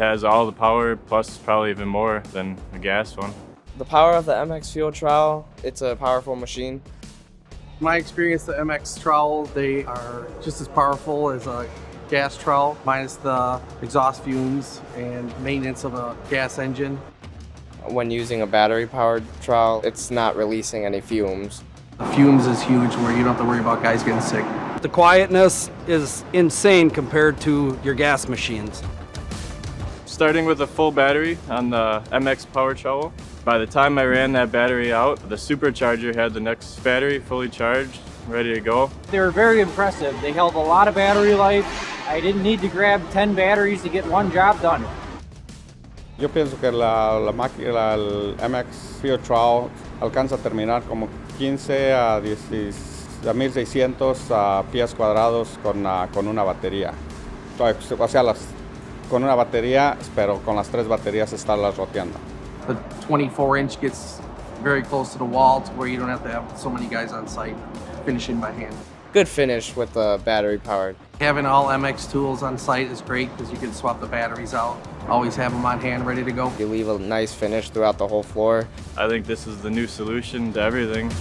has all the power, plus probably even more than the gas one. The power of the MX Fuel Trowel, it's a powerful machine. My experience, the MX Trowel, they are just as powerful as a gas trowel, minus the exhaust fumes and maintenance of a gas engine. When using a battery-powered trowel, it's not releasing any fumes. The fumes is huge, where you don't have to worry about guys getting sick. The quietness is insane compared to your gas machines. Starting with a full battery on the MX Power Trowel, by the time I ran that battery out, the supercharger had the next battery fully charged, ready to go. They were very impressive. They held a lot of battery life. I didn't need to grab 10 batteries to get one job done. Yo pienso que la máquina, el MX Fuel Trowel, alcanza a terminar como 15 a 1600 pies cuadrados con una batería. O sea, con una batería, pero con las 3 baterías estarlas roteando. The 24-inch gets very close to the wall to where you don't have to have so many guys on site finishing by hand. Good finish with the battery-powered. Having all MX tools on site is great because you can swap the batteries out. Always have them on hand ready to go. You leave a nice finish throughout the whole floor. I think this is the new solution to everything.